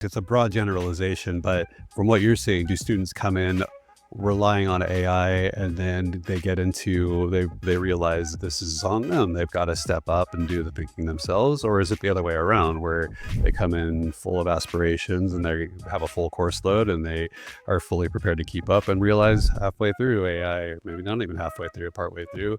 It's a broad generalization, but from what you're saying, do students come in relying on AI and then they realize this is on them? They've got to step up and do the thinking themselves, or is it the other way around where they come in full of aspirations and they have a full course load and they are fully prepared to keep up and realize halfway through AI, maybe not even halfway through, partway through,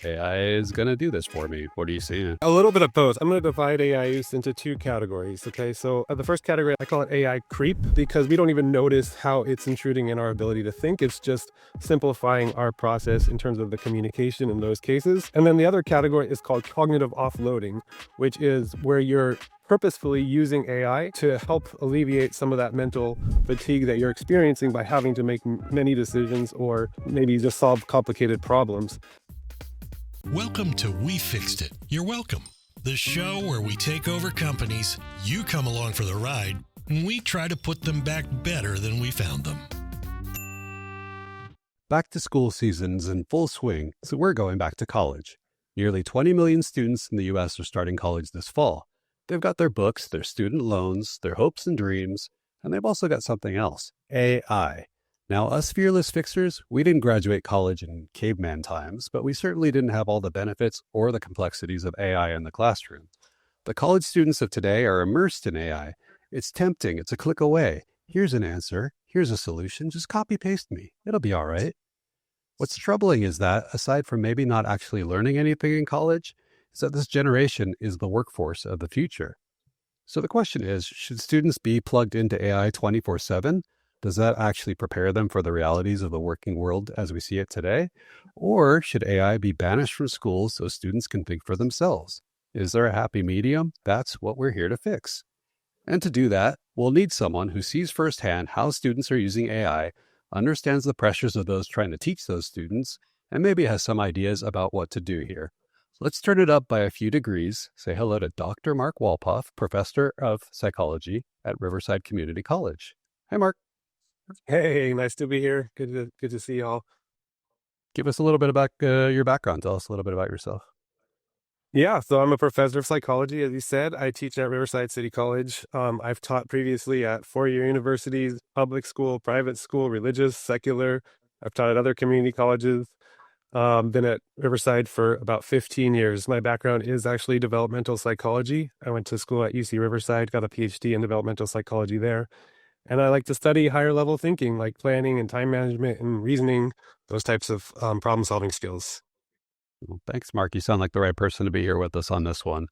AI is going to do this for me? What are you seeing? A little bit of both. I'm going to divide AI use into two categories. Okay, so the first category, I call it AI creep, because we don't even notice how it's intruding in our ability to think. It's just simplifying our process in terms of the communication in those cases. And then the other category is called cognitive offloading, which is where you're purposefully using AI to help alleviate some of that mental fatigue that you're experiencing by having to make many decisions or maybe just solve complicated problems. Welcome to We Fixed It. You're welcome. The show where we take over companies, you come along for the ride, and we try to put them back better than we found them. Back to school season's in full swing, so we're going back to college. Nearly 20 million students in the U.S. are starting college this fall. They've got their books, their student loans, their hopes and dreams, and they've also got something else, AI. Now, us fearless fixers, we didn't graduate college in caveman times, but we certainly didn't have all the benefits or the complexities of AI in the classroom. The college students of today are immersed in AI. It's tempting. It's a click away. Here's an answer. Here's a solution. Just copy paste me. It'll be all right. What's troubling is that, aside from maybe not actually learning anything in college, is that this generation is the workforce of the future. So the question is, should students be plugged into AI 24/7? Does that actually prepare them for the realities of the working world as we see it today? Or should AI be banished from schools so students can think for themselves? Is there a happy medium? That's what we're here to fix. And to do that, we'll need someone who sees firsthand how students are using AI, understands the pressures of those trying to teach those students, and maybe has some ideas about what to do here. Let's turn it up by a few degrees. Say hello to Dr. Marc Wolpoff, Professor of Psychology at Riverside Community College. Hi, Marc. Hey, nice to be here. Good to see y'all. Give us a little bit about your background. Tell us a little bit about yourself. Yeah, so I'm a professor of psychology, as you said. I teach at Riverside City College. I've taught previously at four-year universities, public school, private school, religious, secular. I've taught at other community colleges. Been at Riverside for about 15 years. My background is actually developmental psychology. I went to school at UC Riverside, got a PhD in developmental psychology there. And I like to study higher level thinking, like planning and time management and reasoning, those types of problem-solving skills. Well, thanks, Marc. You sound like the right person to be here with us on this one.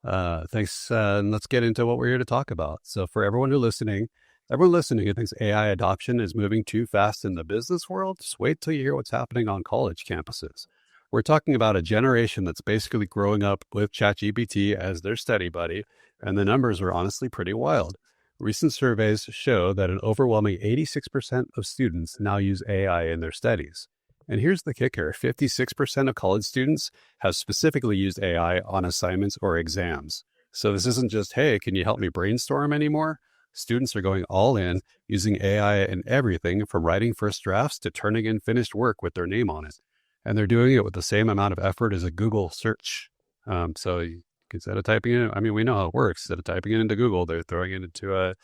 Thanks. And let's get into what we're here to talk about. So for everyone listening who thinks AI adoption is moving too fast in the business world, just wait till you hear what's happening on college campuses. We're talking about a generation that's basically growing up with ChatGPT as their study buddy, and the numbers are honestly pretty wild. Recent surveys show that an overwhelming 86% of students now use AI in their studies. And here's the kicker, 56% of college students have specifically used AI on assignments or exams. So this isn't just, hey, can you help me brainstorm anymore? Students are going all in, using AI in everything from writing first drafts to turning in finished work with their name on it. And they're doing it with the same amount of effort as a Google search. So instead of typing it, we know how it works. Instead of typing it into Google, they're throwing it into a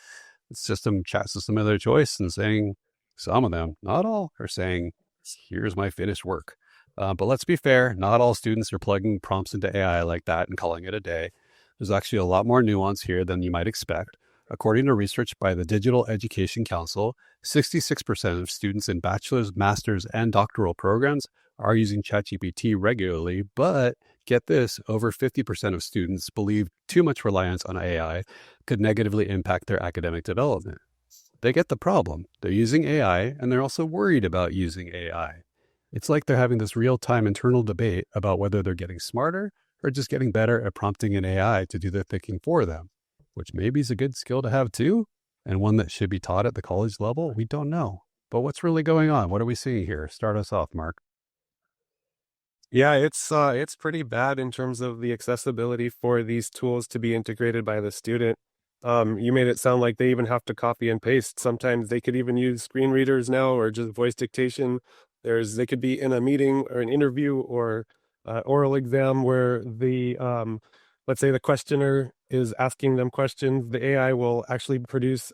chat system of their choice and saying, some of them, not all, are saying, here's my finished work. But let's be fair, not all students are plugging prompts into AI like that and calling it a day. There's actually a lot more nuance here than you might expect. According to research by the Digital Education Council, 66% of students in bachelor's, master's, and doctoral programs are using ChatGPT regularly, but get this, over 50% of students believe too much reliance on AI could negatively impact their academic development. They get the problem. They're using AI, and they're also worried about using AI. It's like they're having this real-time internal debate about whether they're getting smarter or just getting better at prompting an AI to do their thinking for them, which maybe is a good skill to have too, and one that should be taught at the college level. We don't know. But what's really going on? What are we seeing here? Start us off, Marc. Yeah, it's pretty bad in terms of the accessibility for these tools to be integrated by the student. You made it sound like they even have to copy and paste. Sometimes they could even use screen readers now or just voice dictation. They could be in a meeting or an interview or oral exam where let's say the questioner is asking them questions. The AI will actually produce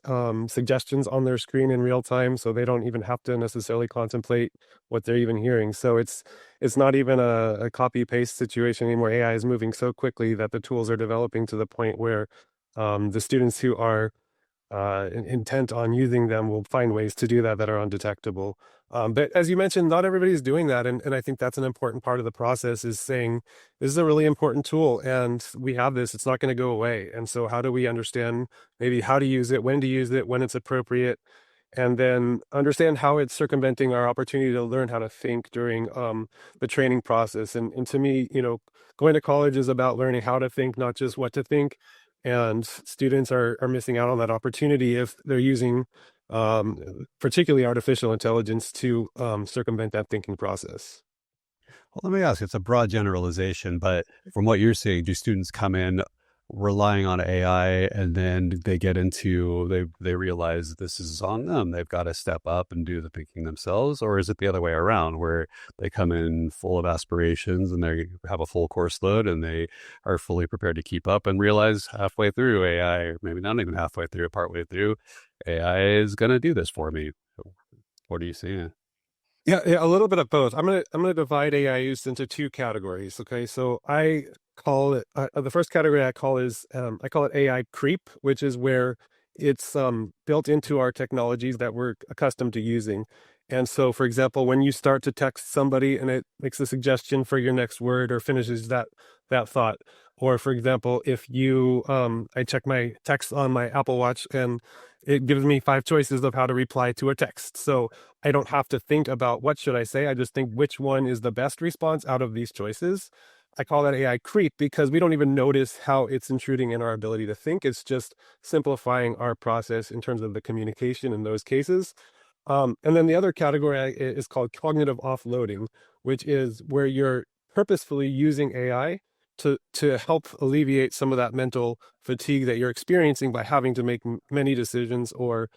suggestions on their screen in real time, so they don't even have to necessarily contemplate what they're even hearing. So it's not even a copy paste situation anymore. AI is moving so quickly that the tools are developing to the point where the students who are intent on using them will find ways to do that are undetectable. But as you mentioned, not everybody's doing that. And I think that's an important part of the process, is saying, this is a really important tool and we have this, it's not going to go away. And so how do we understand maybe how to use it, when it's appropriate, and then understand how it's circumventing our opportunity to learn how to think during the training process. And to me, going to college is about learning how to think, not just what to think. And students are missing out on that opportunity if they're using particularly artificial intelligence to circumvent that thinking process. Well, let me ask, it's a broad generalization, but from what you're seeing, do students come in relying on AI and then they realize this is on them, they've got to step up and do the thinking themselves? Or is it the other way around, where they come in full of aspirations and they have a full course load and they are fully prepared to keep up and realize halfway through AI, or maybe not even halfway through, partway through, AI is going to do this for me? What are you seeing? Yeah, a little bit of both. I'm gonna divide AI use into two categories. Okay, so I call it the first category I call it AI creep, which is where it's built into our technologies that we're accustomed to using. And so, for example, when you start to text somebody and it makes a suggestion for your next word or finishes that thought, or for example, if you I check my text on my Apple Watch and it gives me 5 choices of how to reply to a text. So I don't have to think about what should I say. I just think which one is the best response out of these choices. I call that AI creep because we don't even notice how it's intruding in our ability to think. It's just simplifying our process in terms of the communication in those cases. And then the other category is called cognitive offloading, which is where you're purposefully using AI to help alleviate some of that mental fatigue that you're experiencing by having to make many decisions, or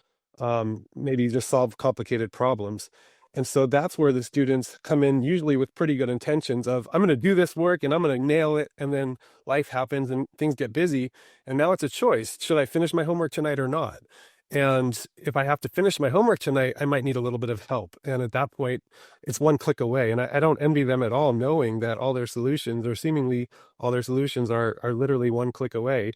maybe just solve complicated problems. And so that's where the students come in, usually with pretty good intentions of, I'm going to do this work and I'm going to nail it. And then life happens and things get busy. And now it's a choice. Should I finish my homework tonight or not? And if I have to finish my homework tonight, I might need a little bit of help. And at that point, it's one click away. And I don't envy them at all, knowing that all their solutions, or seemingly all their solutions, are literally one click away.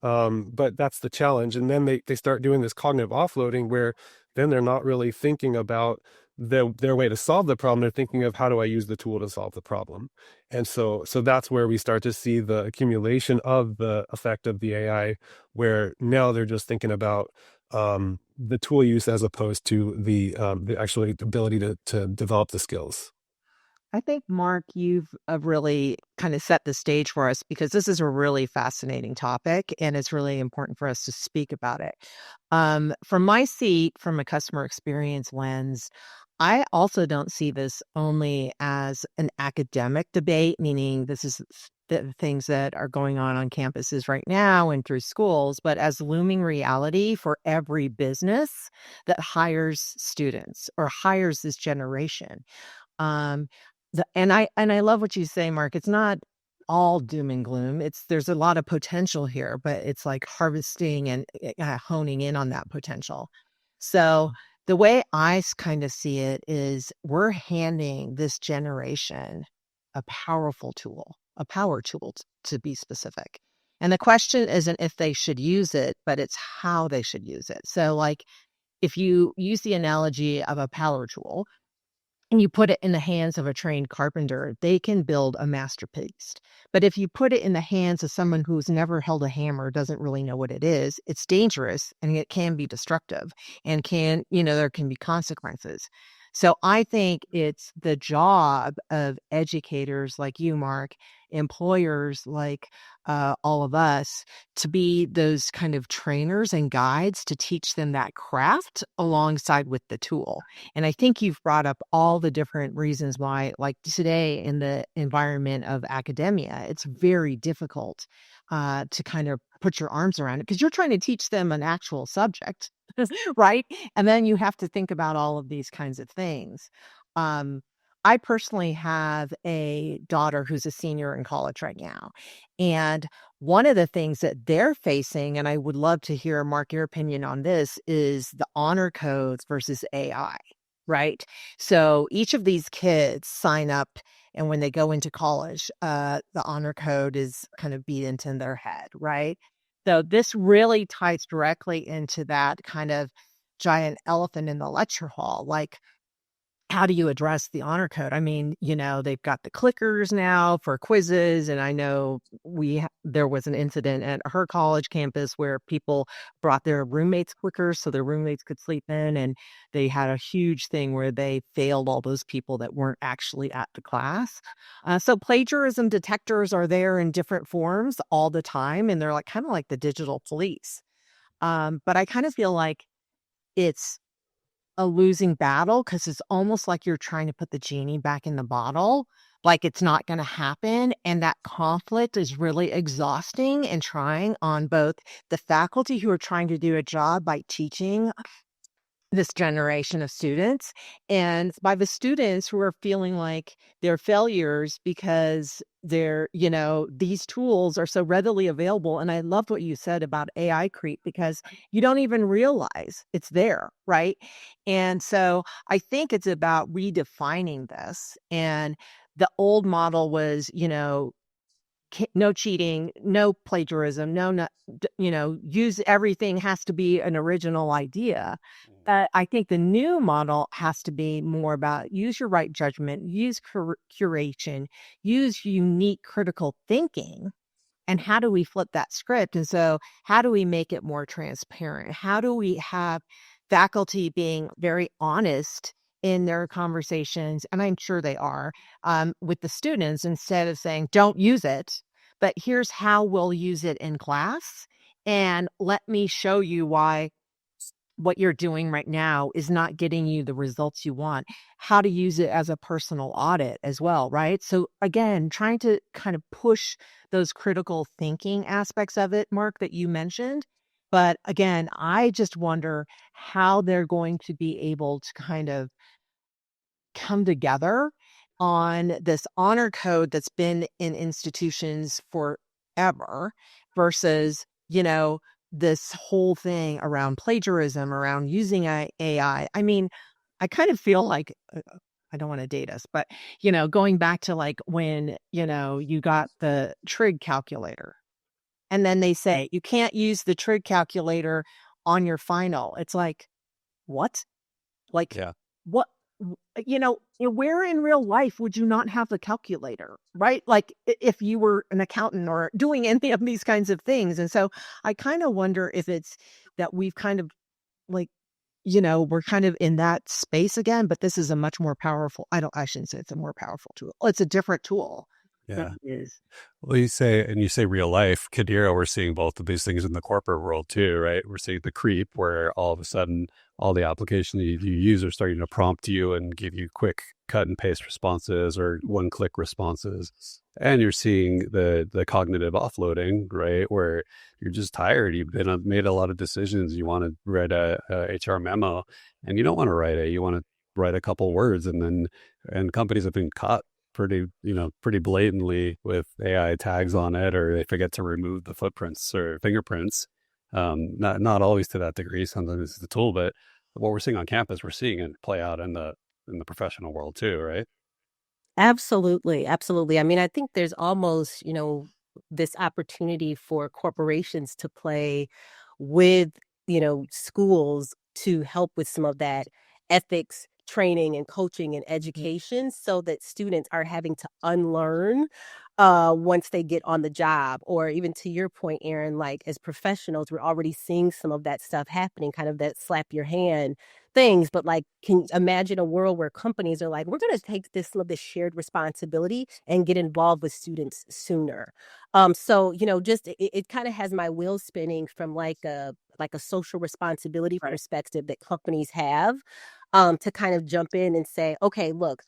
But that's the challenge. And then they start doing this cognitive offloading, where then they're not really thinking about their way to solve the problem. They're thinking of, how do I use the tool to solve the problem? And so that's where we start to see the accumulation of the effect of the AI, where now they're just thinking about the tool use as opposed to the actual ability to develop the skills. I think, Mark, you've really kind of set the stage for us, because this is a really fascinating topic and it's really important for us to speak about it. From my seat, from a customer experience lens, I also don't see this only as an academic debate, meaning this is the things that are going on campuses right now and through schools, but as looming reality for every business that hires students or hires this generation. And I love what you say, Mark. It's not all doom and gloom. There's a lot of potential here, but it's like harvesting and honing in on that potential. So the way I kind of see it is, we're handing this generation a power tool to be specific. And the question isn't if they should use it, but it's how they should use it. So like, if you use the analogy of a power tool, and you put it in the hands of a trained carpenter, they can build a masterpiece. But if you put it in the hands of someone who's never held a hammer, doesn't really know what it is, it's dangerous and it can be destructive, and there can be consequences. So I think it's the job of educators like you, Mark, employers like all of us, to be those kind of trainers and guides to teach them that craft alongside with the tool. And I think you've brought up all the different reasons why, like today in the environment of academia, it's very difficult to kind of put your arms around it, because you're trying to teach them an actual subject, right? And then you have to think about all of these kinds of things. I personally have a daughter who's a senior in college right now. And one of the things that they're facing, and I would love to hear, Mark, your opinion on this, is the honor codes versus AI, right? So each of these kids sign up, and when they go into college, the honor code is kind of beat into their head, right? So this really ties directly into that kind of giant elephant in the lecture hall. Like, how do you address the honor code? I mean, they've got the clickers now for quizzes, and I know there was an incident at her college campus where people brought their roommates clickers so their roommates could sleep in, and they had a huge thing where they failed all those people that weren't actually at the class. So plagiarism detectors are there in different forms all the time, and they're like kind of like the digital police. But I kind of feel like it's a losing battle because it's almost like you're trying to put the genie back in the bottle, like it's not going to happen. And that conflict is really exhausting and trying on both the faculty who are trying to do a job by teaching this generation of students, and by the students who are feeling like they're failures because these tools are so readily available. And I loved what you said about AI creep, because you don't even realize it's there, right? And so I think it's about redefining this. And the old model was, no cheating, no plagiarism, use everything has to be an original idea. I think the new model has to be more about use your right judgment, use curation, use unique critical thinking. And how do we flip that script? And so how do we make it more transparent? How do we have faculty being very honest in their conversations? And I'm sure they are, with the students, instead of saying, don't use it, but here's how we'll use it in class. And let me show you why what you're doing right now is not getting you the results you want, how to use it as a personal audit as well, right? So again, trying to kind of push those critical thinking aspects of it, Mark, that you mentioned. But again, I just wonder how they're going to be able to kind of come together on this honor code that's been in institutions forever versus, this whole thing around plagiarism, around using AI. I mean, I kind of feel like, I don't want to date us, but, going back to like when, you got the trig calculator, and then they say you can't use the trig calculator on your final. It's like, what? Like, Yeah. what? Where in real life would you not have a calculator, right? Like if you were an accountant or doing any of these kinds of things. And so I kind of wonder if it's that we've kind of like, we're kind of in that space again, but this is a much more powerful, I shouldn't say it's a more powerful tool. It's a different tool. Yeah. It is. Well, you say real life, Kadira, we're seeing both of these things in the corporate world too, right? We're seeing the creep where all of a sudden all the applications you use are starting to prompt you and give you quick cut and paste responses or one-click responses. And you're seeing the cognitive offloading, right? Where you're just tired. You've made a lot of decisions. You want to write a HR memo and you don't want to write it. You want to write a couple words, and companies have been caught pretty blatantly with AI tags on it, or they forget to remove the footprints or fingerprints. Not always to that degree. Sometimes it's the tool, but what we're seeing on campus, we're seeing it play out in the professional world too, right? Absolutely. Absolutely. I mean, I think there's almost, this opportunity for corporations to play with, schools to help with some of that ethics training and coaching and education so that students are having to unlearn once they get on the job. Or even to your point, Aaron, like as professionals, we're already seeing some of that stuff happening, kind of that slap your hand things. But like, can you imagine a world where companies are like, we're going to take this shared responsibility and get involved with students sooner. So, just it kind of has my wheels spinning from like a social responsibility perspective that companies have, to kind of jump in and say, okay, look,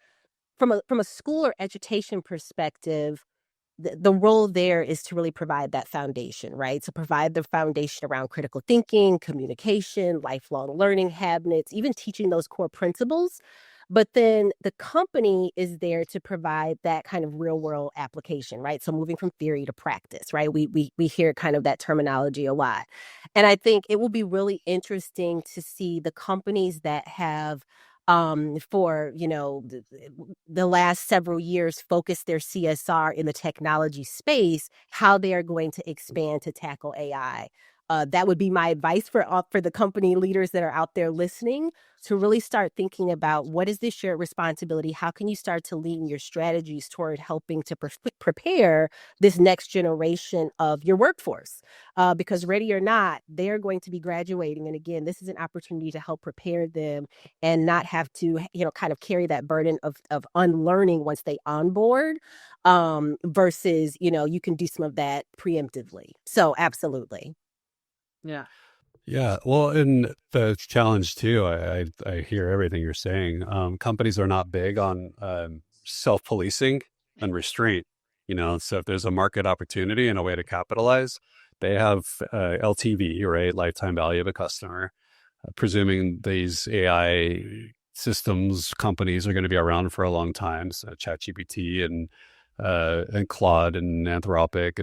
from a school or education perspective, the role there is to really provide that foundation, right? To provide the foundation around critical thinking, communication, lifelong learning habits, even teaching those core principles. But then the company is there to provide that kind of real world application, right? So moving from theory to practice, right? We hear kind of that terminology a lot. And I think it will be really interesting to see the companies that have for the last several years focused their CSR in the technology space, how they are going to expand to tackle AI. That would be my advice for the company leaders that are out there listening, to really start thinking about what is this shared responsibility? How can you start to lean your strategies toward helping to prepare this next generation of your workforce? Because ready or not, they're going to be graduating. And again, this is an opportunity to help prepare them and not have to, kind of carry that burden of unlearning once they onboard, versus, you can do some of that preemptively. So absolutely. Yeah. Yeah, well, and the challenge too, I hear everything you're saying. Companies are not big on self-policing and restraint. So if there's a market opportunity and a way to capitalize, they have LTV, right, lifetime value of a customer. Presuming these AI systems companies are going to be around for a long time, so ChatGPT and Claude and Anthropic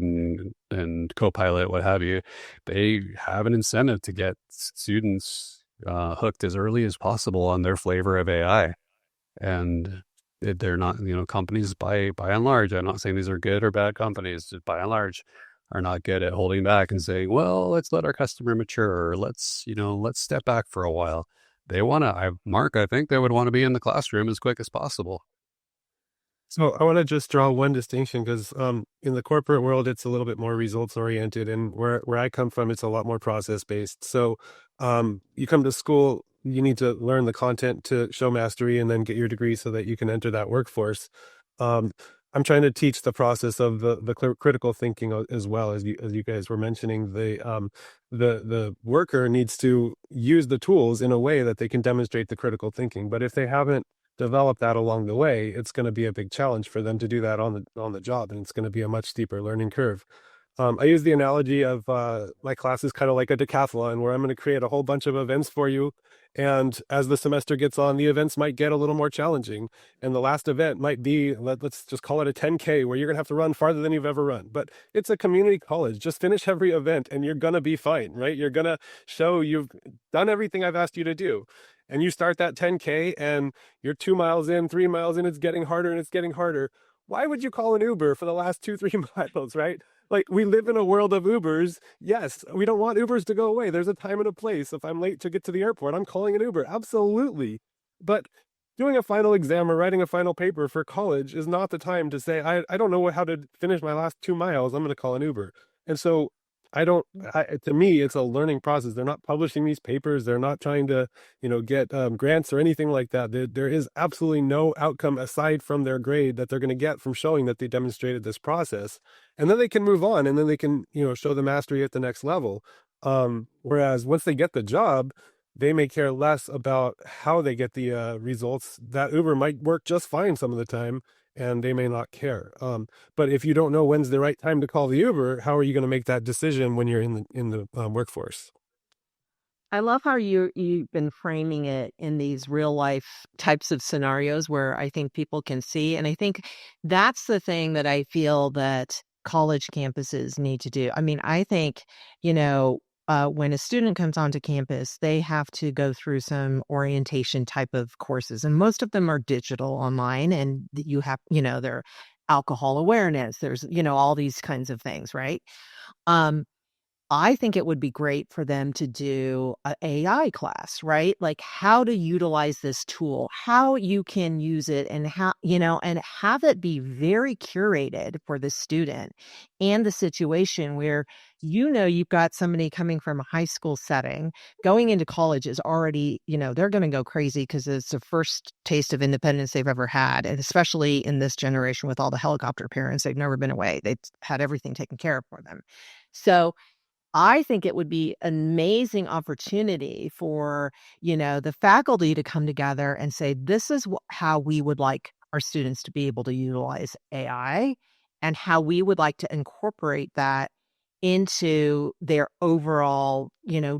and Copilot, what have you, they have an incentive to get students hooked as early as possible on their flavor of AI. And they're not, companies by and large, I'm not saying these are good or bad companies, just by and large, are not good at holding back and saying, well, let's let our customer mature, or let's step back for a while. They want to, Mark, I think they would want to be in the classroom as quick as possible. So I want to just draw one distinction because in the corporate world, it's a little bit more results oriented, and where I come from, it's a lot more process based. So you come to school, you need to learn the content to show mastery, and then get your degree so that you can enter that workforce. Um, I'm trying to teach the process of the critical thinking as well, as you guys were mentioning. The worker needs to use the tools in a way that they can demonstrate the critical thinking. But if they haven't develop that along the way, it's going to be a big challenge for them to do that on the job, and it's going to be a much steeper learning curve. I use the analogy of my class is kind of like a decathlon, where I'm going to create a whole bunch of events for you. And as the semester gets on, the events might get a little more challenging. And the last event might be, let's just call it a 10K, where you're going to have to run farther than you've ever run. But it's a community college. Just finish every event and you're going to be fine, right? You're going to show you've done everything I've asked you to do. And you start that 10K and you're 2 miles in, 3 miles in, it's getting harder and it's getting harder. Why would you call an Uber for the last 2, 3 miles, right? Like, we live in a world of Ubers. Yes, we don't want Ubers to go away. There's a time and a place. If I'm late to get to the airport, I'm calling an Uber. Absolutely. But doing a final exam or writing a final paper for college is not the time to say, I don't know how to finish my last 2 miles. I'm going to call an Uber. And so to me, it's a learning process. They're not publishing these papers. They're not trying to, get grants or anything like that. There is absolutely no outcome aside from their grade that they're going to get from showing that they demonstrated this process. And then they can move on, and then they can, show the mastery at the next level. Whereas once they get the job, they may care less about how they get the results. That Uber might work just fine some of the time, and they may not care. But if you don't know when's the right time to call the Uber, how are you going to make that decision when you're in the workforce? I love how you've been framing it in these real life types of scenarios where I think people can see. And I think that's the thing that I feel that college campuses need to do. I mean, I think, when a student comes onto campus, they have to go through some orientation type of courses, and most of them are digital online. And you have, they're alcohol awareness. There's, all these kinds of things, right? Um, I think it would be great for them to do a AI class, right? Like how to utilize this tool, how you can use it, and how, and have it be very curated for the student and the situation where, you've got somebody coming from a high school setting going into college is already, they're going to go crazy because it's the first taste of independence they've ever had. And especially in this generation with all the helicopter parents, they've never been away. They've had everything taken care of for them. So I think it would be an amazing opportunity for, the faculty to come together and say, this is how we would like our students to be able to utilize AI, and how we would like to incorporate that into their overall,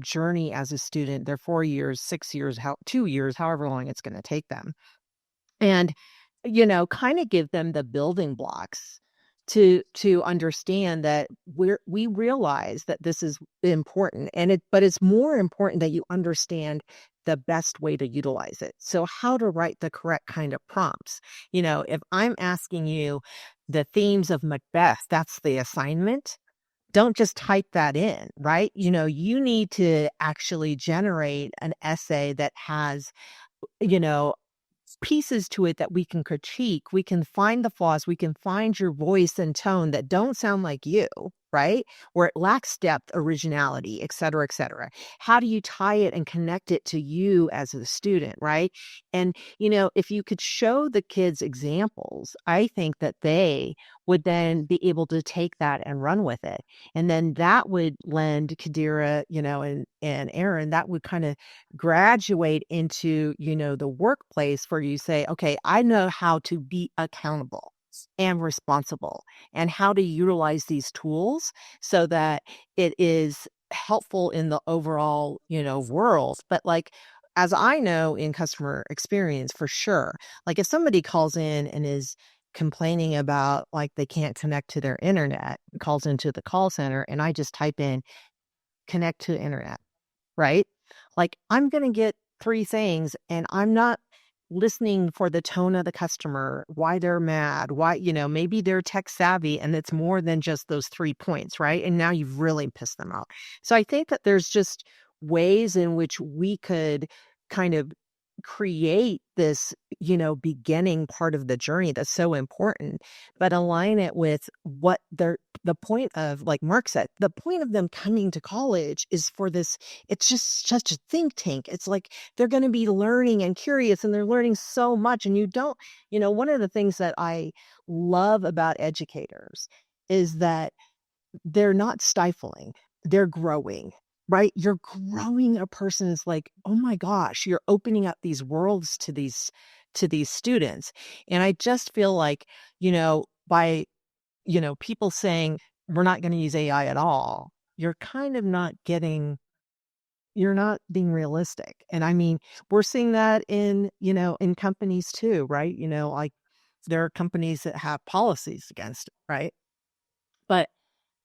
journey as a student, their 4 years, 6 years, 2 years, however long it's going to take them. and kind of give them the building blocks to understand that we realize that this is important, but it's more important that you understand the best way to utilize it. So how to write the correct kind of prompts. If I'm asking you the themes of Macbeth, that's the assignment. Don't just type that in, right? You need to actually generate an essay that has, you know, pieces to it that we can critique. We can find the flaws. We can find your voice and tone that don't sound like you, right? Where it lacks depth, originality, et cetera, et cetera. How do you tie it and connect it to you as a student, right? And, if you could show the kids examples, I think that they would then be able to take that and run with it. And then that would lend Kadira, and Aaron, that would kind of graduate into, the workplace where you say, okay, I know how to be accountable and responsible and how to utilize these tools so that it is helpful in the overall, world. But like, as I know in customer experience for sure, like if somebody calls in and is complaining about like they can't connect to their internet, calls into the call center, and I just type in connect to internet, right? Like I'm going to get 3 things and I'm not listening for the tone of the customer, why they're mad, why, maybe they're tech savvy and it's more than just those 3 points, right? And now you've really pissed them off. So I think that there's just ways in which we could kind of create this, beginning part of the journey that's so important, but align it with what the point of, like Mark said, the point of them coming to college is for this. It's just such a think tank. It's like they're going to be learning and curious and they're learning so much. And one of the things that I love about educators is that they're not stifling, they're growing, right? You're growing a person. Is like, oh my gosh, you're opening up these worlds to these students. And I just feel like, by, people saying we're not going to use AI at all, you're kind of you're not being realistic. And I mean, we're seeing that in companies too, right? Like there are companies that have policies against it, right? But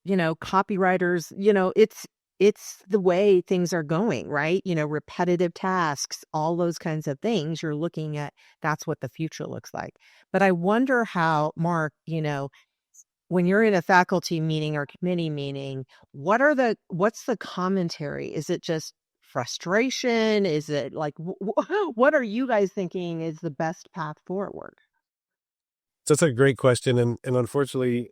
copywriters, it's the way things are going, right? Repetitive tasks, all those kinds of things you're looking at, that's what the future looks like. But I wonder how, Mark, when you're in a faculty meeting or committee meeting, what's the commentary? Is it just frustration? Is it like, what are you guys thinking is the best path forward? So that's a great question. And unfortunately,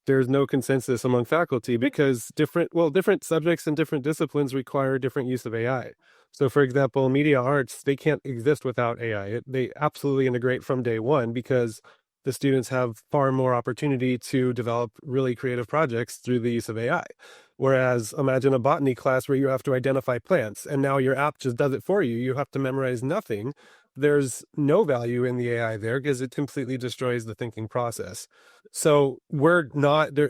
there's no consensus among faculty because different subjects and different disciplines require different use of AI. So for example, media arts, they can't exist without AI. They absolutely integrate from day one because the students have far more opportunity to develop really creative projects through the use of AI. Whereas imagine a botany class where you have to identify plants and now your app just does it for you. You have to memorize nothing. There's no value in the AI there because it completely destroys the thinking process. So we're not there.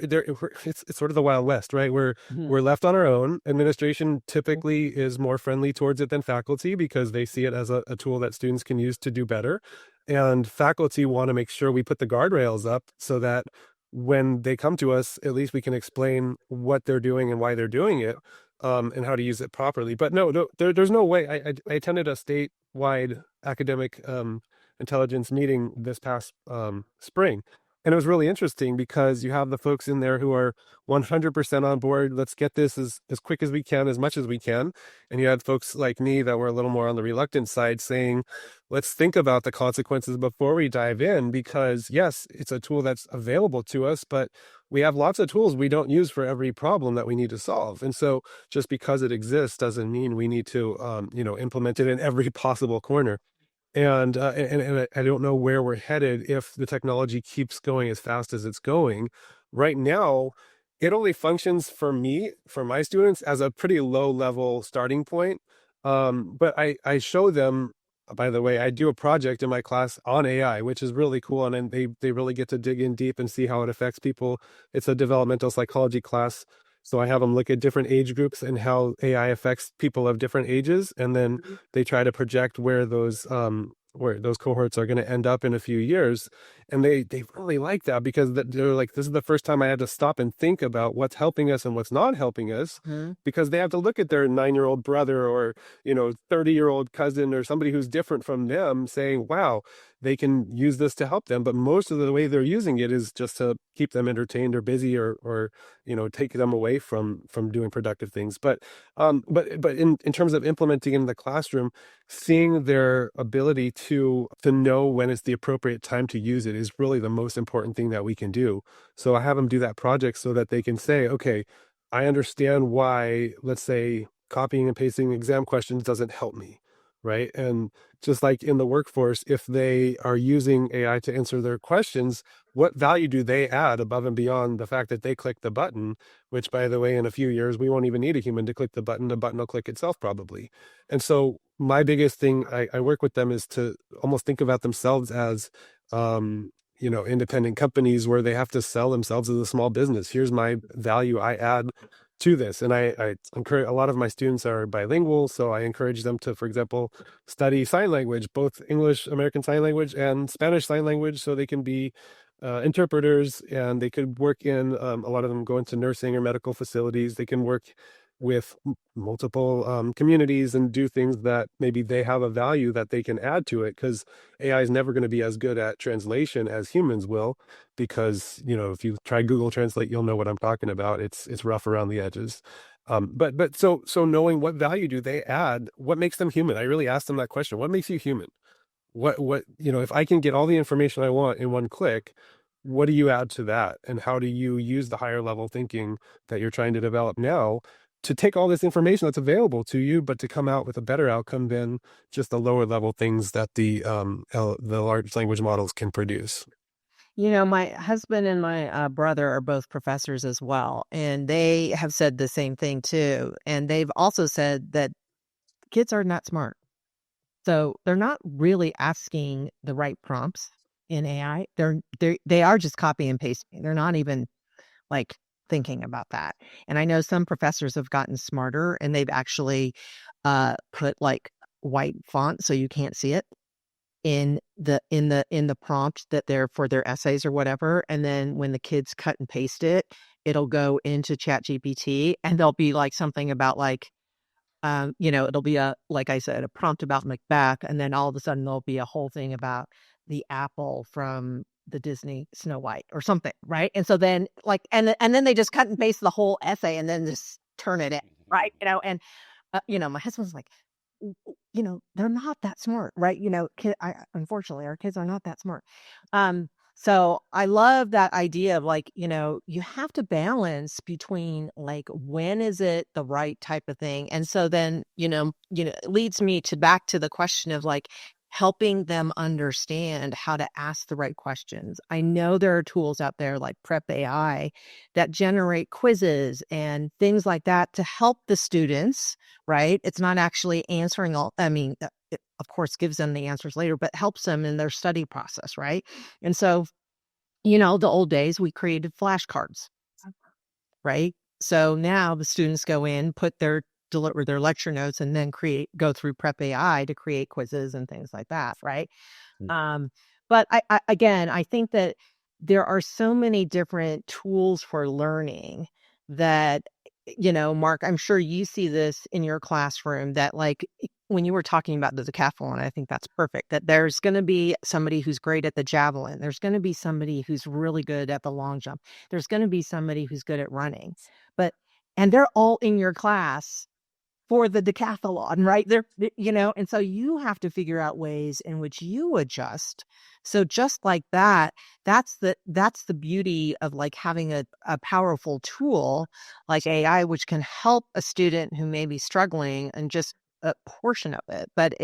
It's sort of the Wild West, right? We're left on our own. Administration typically is more friendly towards it than faculty because they see it as a tool that students can use to do better. And faculty want to make sure we put the guardrails up so that when they come to us, at least we can explain what they're doing and why they're doing it, and how to use it properly. But no, there's no way. I attended a statewide academic intelligence meeting this past spring. And it was really interesting because you have the folks in there who are 100% on board. Let's get this as quick as we can, as much as we can. And you had folks like me that were a little more on the reluctant side saying, let's think about the consequences before we dive in, because yes, it's a tool that's available to us, but we have lots of tools we don't use for every problem that we need to solve. And so just because it exists doesn't mean we need to, implement it in every possible corner. And I don't know where we're headed if the technology keeps going as fast as it's going. Right now, it only functions for my students, as a pretty low level starting point. But I show them, by the way, I do a project in my class on AI, which is really cool. And then they really get to dig in deep and see how it affects people. It's a developmental psychology class. So I have them look at different age groups and how AI affects people of different ages. And then they try to project where those where those cohorts are going to end up in a few years. And they really like that because they're like, this is the first time I had to stop and think about what's helping us and what's not helping us, because they have to look at their 9-year-old brother or, 30-year-old cousin or somebody who's different from them saying, wow, they can use this to help them. But most of the way they're using it is just to keep them entertained or busy or take them away from doing productive things. But in terms of implementing in the classroom, seeing their ability to know when it's the appropriate time to use it is really the most important thing that we can do. So I have them do that project so that they can say, okay, I understand why, let's say, copying and pasting exam questions doesn't help me, right? And just like in the workforce, if they are using AI to answer their questions, what value do they add above and beyond the fact that they click the button, which, by the way, in a few years, we won't even need a human to click the button will click itself probably. And so my biggest thing I work with them is to almost think about themselves as, independent companies where they have to sell themselves as a small business. Here's my value I add to this. And I encourage, a lot of my students are bilingual, so I encourage them to, for example, study sign language, both English, American Sign Language, and Spanish Sign Language, so they can be interpreters, and they could work in, a lot of them go into nursing or medical facilities. They can work with multiple communities and do things that maybe they have a value that they can add to it, because AI is never going to be as good at translation as humans will, because if you try Google Translate, you'll know what I'm talking about. It's rough around the edges. So knowing what value do they add, what makes them human? I really asked them that question. What makes you human? What if I can get all the information I want in one click, what do you add to that? And how do you use the higher level thinking that you're trying to develop now to take all this information that's available to you, but to come out with a better outcome than just the lower level things that the large language models can produce? My husband and my brother are both professors as well, and they have said the same thing too. And they've also said that kids are not smart. So they're not really asking the right prompts in AI. They are just copy and pasting. They're not even like thinking about that. And I know some professors have gotten smarter and they've actually put like white font so you can't see it in the prompt that they're for their essays or whatever. And then when the kids cut and paste it, it'll go into ChatGPT and there'll be like something about like it'll be like I said, a prompt about Macbeth, and then all of a sudden there'll be a whole thing about the apple from the Disney Snow White or something, right? And so then and then they just cut and paste the whole essay and then just turn it in, right? And my husband's like, they're not that smart, right? Unfortunately, our kids are not that smart. So I love that idea of you have to balance between like, when is it the right type of thing? And so then, it leads me back to the question of like helping them understand how to ask the right questions. I know there are tools out there like Prep AI that generate quizzes and things like that to help the students, right? It's not actually answering it of course gives them the answers later, but helps them in their study process, right? And so, the old days, we created flashcards, right? So now the students go in, deliver their lecture notes, and then go through Prep AI to create quizzes and things like that, right? But I think that there are so many different tools for learning that, Mark, I'm sure you see this in your classroom, that like when you were talking about the decathlon, I think that's perfect, that there's going to be somebody who's great at the javelin. There's going to be somebody who's really good at the long jump. There's going to be somebody who's good at running, and they're all in your class for the decathlon, right? And so you have to figure out ways in which you adjust. So just like that, that's the beauty of like having a powerful tool like AI, which can help a student who may be struggling and just a portion of it. But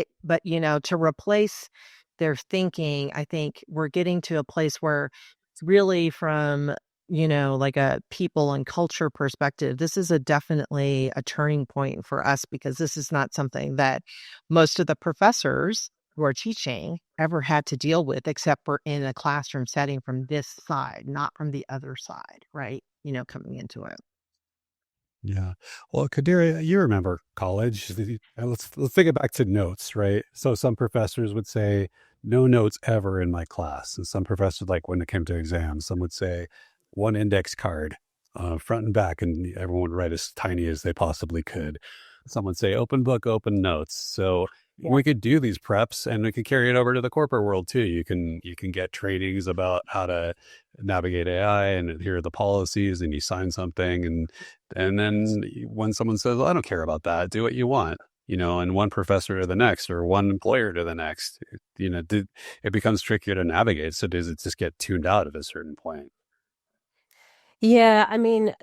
to replace their thinking, I think we're getting to a place where it's really from like a people and culture perspective, this is definitely a turning point for us, because this is not something that most of the professors who are teaching ever had to deal with, except for in a classroom setting from this side, not from the other side, right? Coming into it. Yeah. Well, Kadira, you remember college. Let's think it back to notes, right? So some professors would say, no notes ever in my class. And some professors, like when it came to exams, some would say one index card, front and back, and everyone would write as tiny as they possibly could. Some would say open book, open notes. So Yeah. we could do these preps and we could carry it over to the corporate world too. You can get trainings about how to navigate AI, and here are the policies, and you sign something, and then when someone says, well, I don't care about that, do what you want, and one professor to the next or one employer to the next, it becomes trickier to navigate. So does it just get tuned out at a certain point? Yeah, I mean,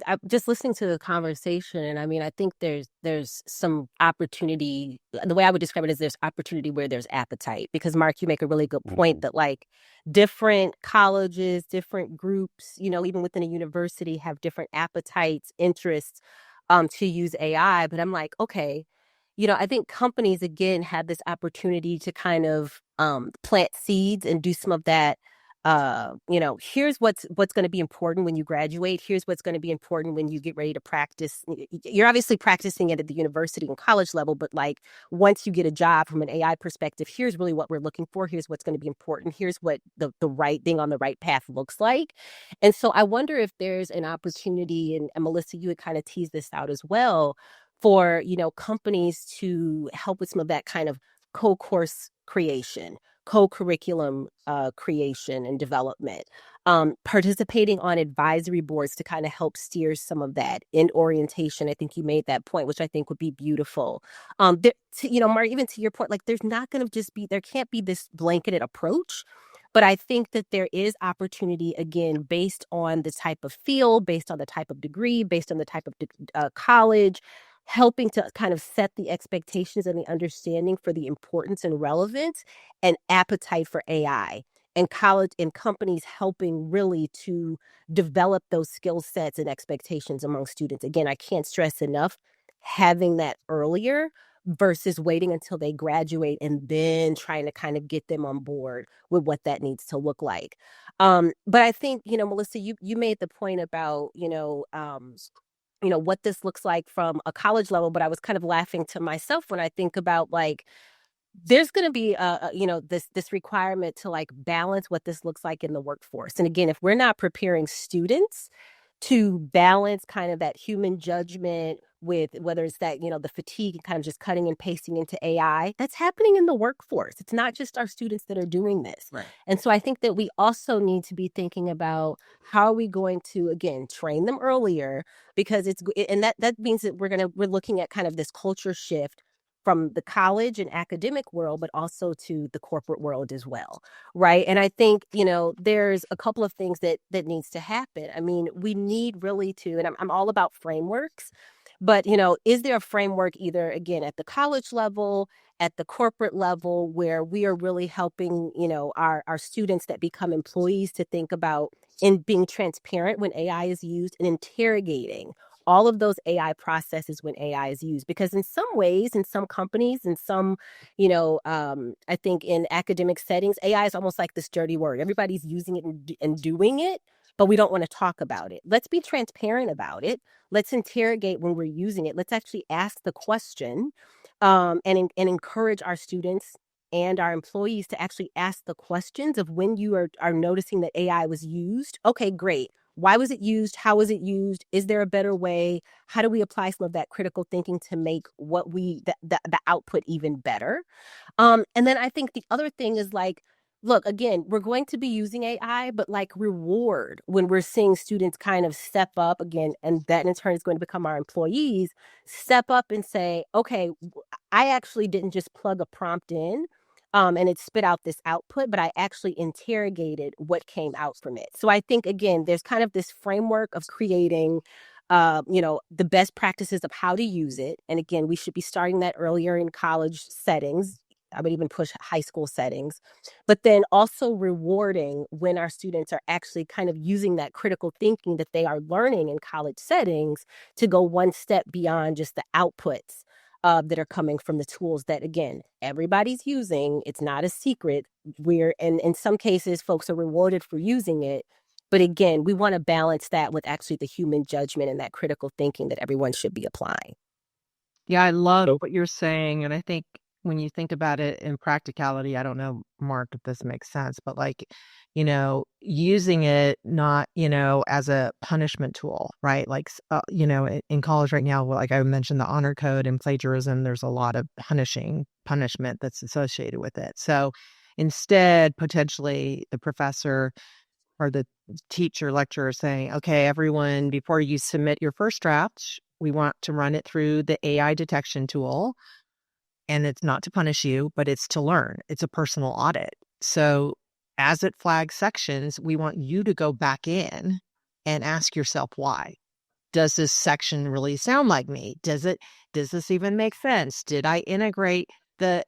I'm just listening to the conversation, and I mean, I think there's some opportunity. The way I would describe it is there's opportunity where there's appetite. Because Mark, you make a really good point Mhm. that like different colleges, different groups, even within a university have different appetites, interests, to use AI. But I'm like, okay, I think companies again have this opportunity to kind of plant seeds and do some of that. Here's what's going to be important when you graduate. Here's what's going to be important when you get ready to practice. You're obviously practicing it at the university and college level, but like once you get a job from an AI perspective, here's really what we're looking for. Here's what's going to be important. Here's what the right thing on the right path looks like. And so I wonder if there's an opportunity, and Melissa, you had kind of teased this out as well, for companies to help with some of that kind of co-course creation, co-curriculum creation and development, participating on advisory boards to kind of help steer some of that in orientation. I think you made that point, which I think would be beautiful. Mark, even to your point, like there can't be this blanketed approach. But I think that there is opportunity, again, based on the type of field, based on the type of degree, based on the type of college, helping to kind of set the expectations and the understanding for the importance and relevance and appetite for AI, and college and companies helping really to develop those skill sets and expectations among students. Again, I can't stress enough having that earlier versus waiting until they graduate and then trying to kind of get them on board with what that needs to look like. But I think, Melissa, you made the point about, what this looks like from a college level, but I was kind of laughing to myself when I think about like there's going to be this requirement to like balance what this looks like in the workforce. And again, if we're not preparing students to balance kind of that human judgment with whether it's that, the fatigue and kind of just cutting and pasting into AI, that's happening in the workforce. It's not just our students that are doing this. Right. And so I think that we also need to be thinking about how are we going to, again, train them earlier, because that means that we're looking at kind of this culture shift from the college and academic world, but also to the corporate world as well. Right. And I think, there's a couple of things that needs to happen. I mean, we need really to, and I'm all about frameworks, but, is there a framework either, again, at the college level, at the corporate level, where we are really helping, our students that become employees to think about in being transparent when AI is used and interrogating all of those AI processes when AI is used? Because in some ways, in some companies, in some, I think in academic settings, AI is almost like this dirty word. Everybody's using it and doing it, but we don't want to talk about it. Let's be transparent about it. Let's interrogate when we're using it. Let's actually ask the question, and encourage our students and our employees to actually ask the questions of when you are noticing that AI was used. Okay, great. Why was it used? How was it used? Is there a better way? How do we apply some of that critical thinking to make the output even better? And then I think the other thing is like, look, again, we're going to be using AI, but like reward when we're seeing students kind of step up again, and that in turn is going to become our employees, step up and say, okay, I actually didn't just plug a prompt in, and it spit out this output, but I actually interrogated what came out from it. So I think, again, there's kind of this framework of creating, the best practices of how to use it. And again, we should be starting that earlier in college settings. I would even push high school settings, but then also rewarding when our students are actually kind of using that critical thinking that they are learning in college settings to go one step beyond just the outputs that are coming from the tools that, again, everybody's using. It's not a secret. And in some cases, folks are rewarded for using it. But again, we want to balance that with actually the human judgment and that critical thinking that everyone should be applying. Yeah, I love So what you're saying. And I think when you think about it in practicality, I don't know, Mark, if this makes sense, but like, using it not, as a punishment tool, right? Like, in college right now, like I mentioned, the honor code and plagiarism, there's a lot of punishment that's associated with it. So instead, potentially the professor or the teacher lecturer saying, okay, everyone, before you submit your first draft, we want to run it through the AI detection tool. And it's not to punish you, but it's to learn. It's a personal audit. So as it flags sections, we want you to go back in and ask yourself why. Does this section really sound like me? Does this even make sense? Did I integrate the,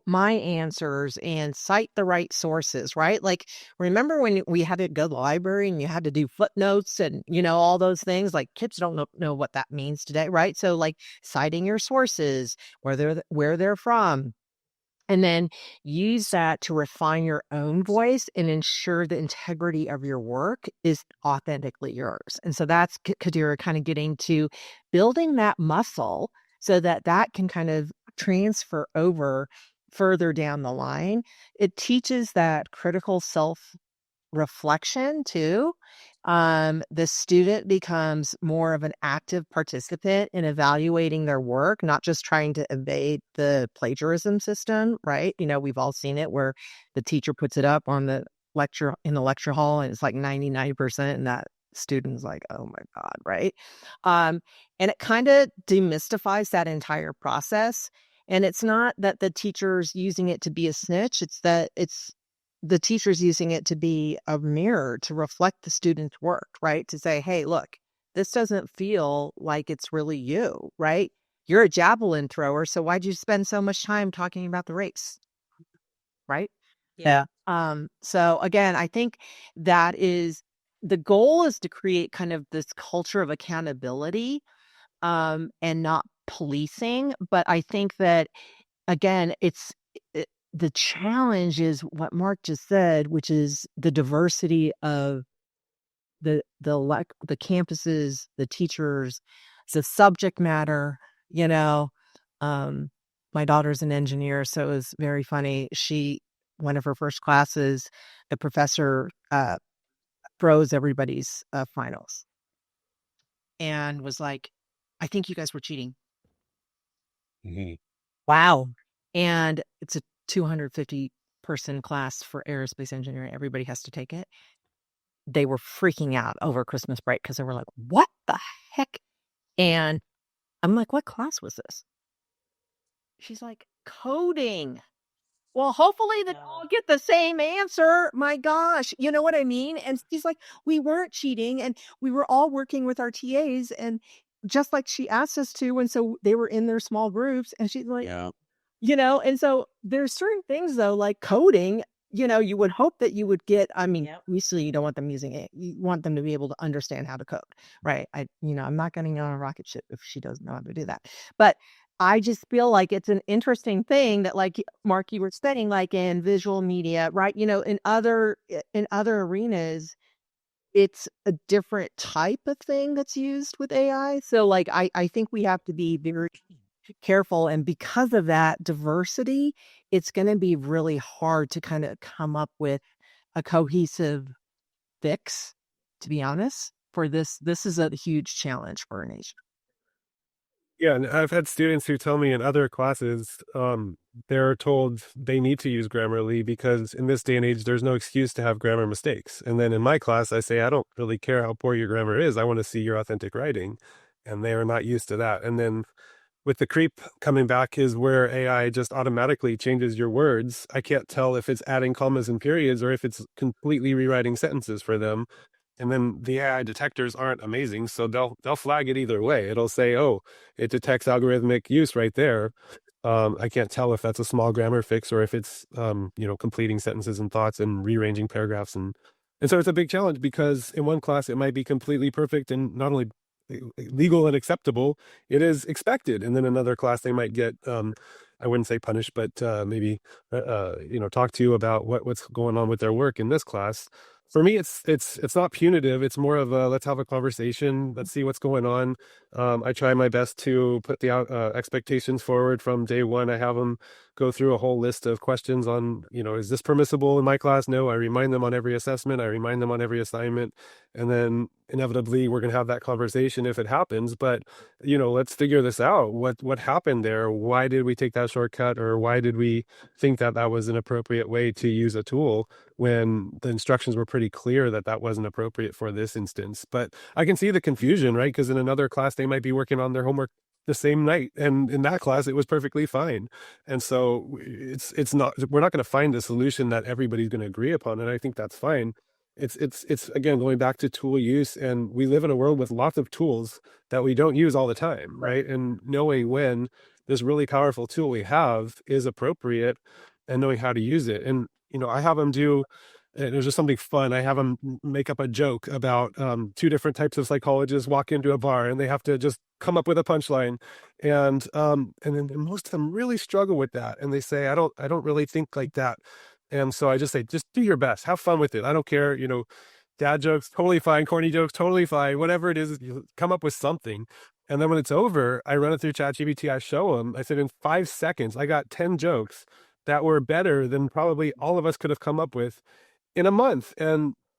my answers and cite the right sources, right? Like, remember when we had to go to the library and you had to do footnotes and, all those things? Like, kids don't know what that means today, right? So like citing your sources, where they're from, and then use that to refine your own voice and ensure the integrity of your work is authentically yours. And so that's Kadira kind of getting to building that muscle so that can kind of transfer over further down the line. It teaches that critical self reflection too. The student becomes more of an active participant in evaluating their work, not just trying to evade the plagiarism system, right? We've all seen it where the teacher puts it up on the lecture hall and it's like 99%, and that student's like, oh my God, right? And it kind of demystifies that entire process. And it's not that the teacher's using it to be a snitch, it's that the teacher's using it to be a mirror to reflect the student's work, right? To say, hey, look, this doesn't feel like it's really you, right? You're a javelin thrower, so why'd you spend so much time talking about the race, right? Yeah. So again, I think that is the goal, is to create kind of this culture of accountability, and not policing. But I think that, again, the challenge is what Mark just said, which is the diversity of the campuses, the teachers, the subject matter. My daughter's an engineer, so it was very funny. One of her first classes, the professor froze everybody's finals and was like, "I think you guys were cheating." Mm-hmm. Wow. And it's a 250-person class for aerospace engineering. Everybody has to take it. They were freaking out over Christmas break because they were like, what the heck? And I'm like, what class was this? She's like, coding. Well, hopefully they all get the same answer. My gosh. You know what I mean? And she's like, we weren't cheating and we were all working with our TAs, and just like she asked us to. And so they were in their small groups, and she's like, Yeah. and so there's certain things though, like coding, you would hope that you would get, obviously you don't want them using it. You want them to be able to understand how to code, right? I'm not getting on a rocket ship if she doesn't know how to do that. But I just feel like it's an interesting thing that, like Mark, you were saying, like in visual media, right? In other arenas, it's a different type of thing that's used with AI. So like, I think we have to be very careful. And because of that diversity, it's going to be really hard to kind of come up with a cohesive fix, to be honest, for this. This is a huge challenge for our nation. yeah, and I've had students who tell me in other classes, they're told they need to use Grammarly because in this day and age, there's no excuse to have grammar mistakes. And then in my class, I say, I don't really care how poor your grammar is. I want to see your authentic writing. And they are not used to that. And then with the creep coming back is where AI just automatically changes your words. I can't tell if it's adding commas and periods or if it's completely rewriting sentences for them. And then the AI detectors aren't amazing, so they'll flag it either way. It'll say, "Oh, it detects algorithmic use right there." I can't tell if that's a small grammar fix or if it's completing sentences and thoughts and rearranging paragraphs, and so it's a big challenge because in one class it might be completely perfect and not only legal and acceptable, it is expected, and then another class they might get I wouldn't say punished, but maybe talk to you about what's going on with their work in this class. For me, it's not punitive. It's more of a let's have a conversation. Let's see what's going on. I try my best to put the expectations forward from day one. I have them go through a whole list of questions on, is this permissible in my class? No. I remind them on every assessment. I remind them on every assignment, and then inevitably we're going to have that conversation if it happens. But let's figure this out. What happened there? Why did we take that shortcut, or why did we think that that was an appropriate way to use a tool when the instructions were pretty clear that that wasn't appropriate for this instance? But I can see the confusion, right? Because in another class, they might be working on their homework the same night, and in that class it was perfectly fine. And so it's not, we're not going to find a solution that everybody's going to agree upon, and I think that's fine. It's again going back to tool use, and we live in a world with lots of tools that we don't use all the time, right? And knowing when this really powerful tool we have is appropriate, and knowing how to use it. And I have them do, and there's just something fun. I have them make up a joke about two different types of psychologists walk into a bar, and they have to just come up with a punchline. And then most of them really struggle with that, and they say, I don't really think like that. And so I just say, just do your best, have fun with it. I don't care, dad jokes, totally fine. Corny jokes, totally fine. Whatever it is, you come up with something. And then when it's over, I run it through ChatGPT. I show them, I said, in 5 seconds, I got 10 jokes that were better than probably all of us could have come up with in a month.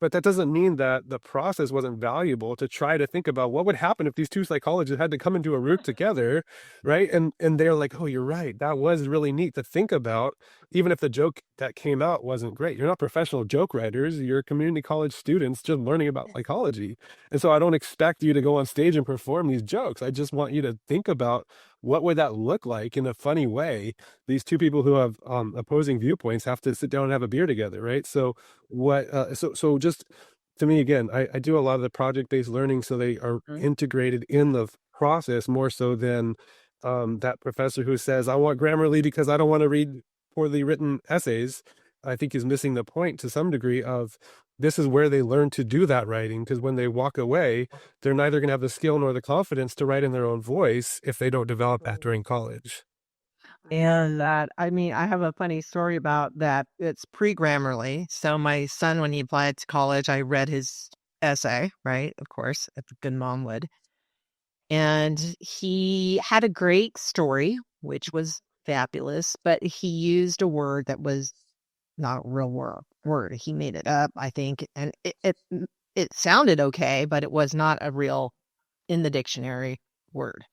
But that doesn't mean that the process wasn't valuable to try to think about what would happen if these two psychologists had to come into a room together, right? And they're like, oh, you're right. That was really neat to think about, even if the joke that came out wasn't great. You're not professional joke writers. You're community college students just learning about psychology. And so I don't expect you to go on stage and perform these jokes. I just want you to think about, what would that look like in a funny way? These two people who have opposing viewpoints have to sit down and have a beer together, right? So so just to me, again, I do a lot of the project-based learning, so they are integrated in the process more so than that professor who says, I want Grammarly because I don't want to read poorly written essays. I think is missing the point to some degree of, this is where they learn to do that writing, because when they walk away, they're neither going to have the skill nor the confidence to write in their own voice if they don't develop that during college. And that, I mean, I have a funny story about that. It's pre-Grammarly. So my son, when he applied to college, I read his essay, right? Of course, as a good mom would. And he had a great story, which was fabulous, but he used a word that was not a real word. He made it up, I think, and it sounded okay, but it was not a real in the dictionary word.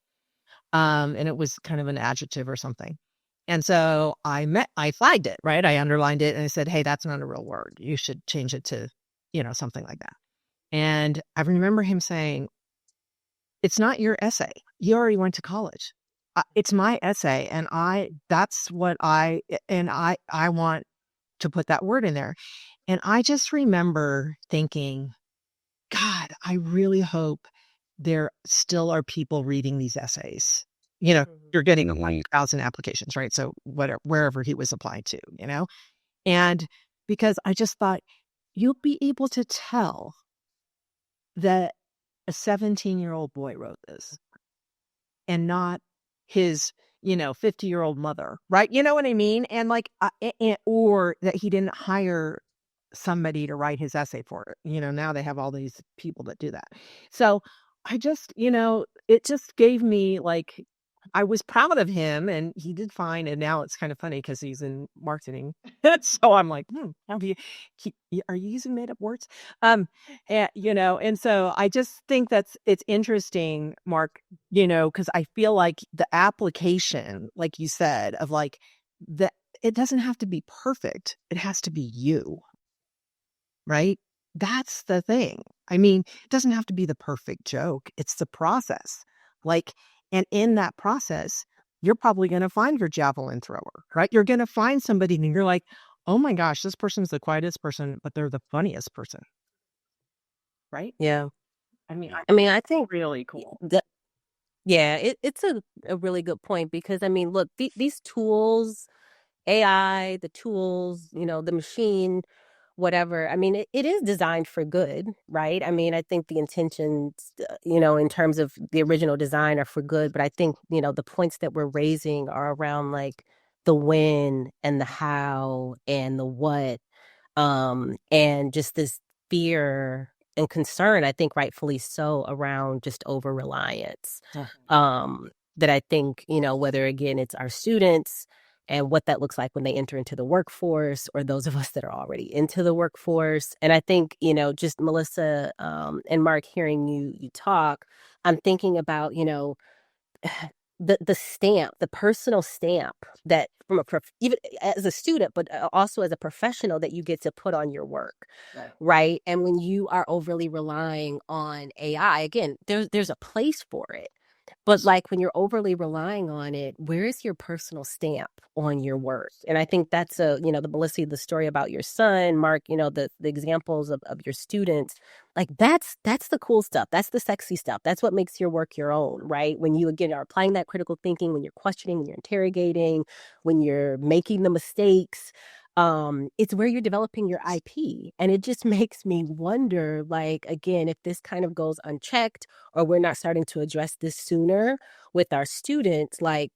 And it was kind of an adjective or something. And so I flagged it, right? I underlined it and I said, hey, that's not a real word. You should change it to, something like that. And I remember him saying, it's not your essay. You already went to college. It's my essay. And that's what I want to put that word in there. And I just remember thinking, God, I really hope there still are people reading these essays. You're getting 1,000 applications, right? So wherever he was applying to, and because I just thought, you'll be able to tell that a 17-year-old boy wrote this and not his 50-year-old mother, right? You know what I mean? And or that he didn't hire somebody to write his essay for it. Now they have all these people that do that. So I just, it just gave me I was proud of him, and he did fine. And now it's kind of funny because he's in marketing. So I'm like, are you using made up words? And so I just think it's interesting, Mark, because I feel like the application, like you said, of that it doesn't have to be perfect. It has to be you, right? That's the thing. I mean, it doesn't have to be the perfect joke. It's the process. And in that process, you're probably going to find your javelin thrower, right? You're going to find somebody and you're like, oh my gosh, this person's the quietest person, but they're the funniest person. Right? Yeah. I mean, I think really cool. It's a really good point, because look, these tools, AI, the tools, the machine, whatever. It is designed for good, right? I think the intentions, in terms of the original design are for good, but I think, the points that we're raising are around the when and the how and the what, and just this fear and concern, I think rightfully so, around just over reliance. That I think, whether again it's our students and what that looks like when they enter into the workforce, or those of us that are already into the workforce. And I think, just Melissa and Mark, hearing you talk, I'm thinking about, the stamp, the personal stamp that from even as a student, but also as a professional, that you get to put on your work, right? And when you are overly relying on AI, again, there's a place for it. But like when you're overly relying on it, where is your personal stamp on your work? And I think that's the Melissa, the story about your son, Mark, the examples of your students, like that's the cool stuff. That's the sexy stuff. That's what makes your work your own, right? When you, again, are applying that critical thinking, when you're questioning, when you're interrogating, when you're making the mistakes, it's where you're developing your IP. And it just makes me wonder, like, again, if this kind of goes unchecked, or we're not starting to address this sooner with our students, like,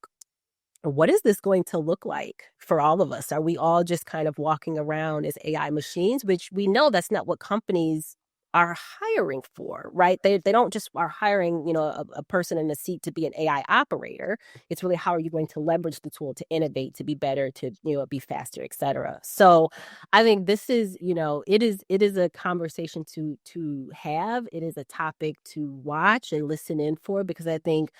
what is this going to look like for all of us? Are we all just kind of walking around as AI machines, which we know that's not what companies are hiring for, right? They don't just are hiring, a person in a seat to be an AI operator. It's really, how are you going to leverage the tool to innovate, to be better, to, be faster, et cetera. So I think this is, it is a conversation to have. It is a topic to watch and listen in for, because I think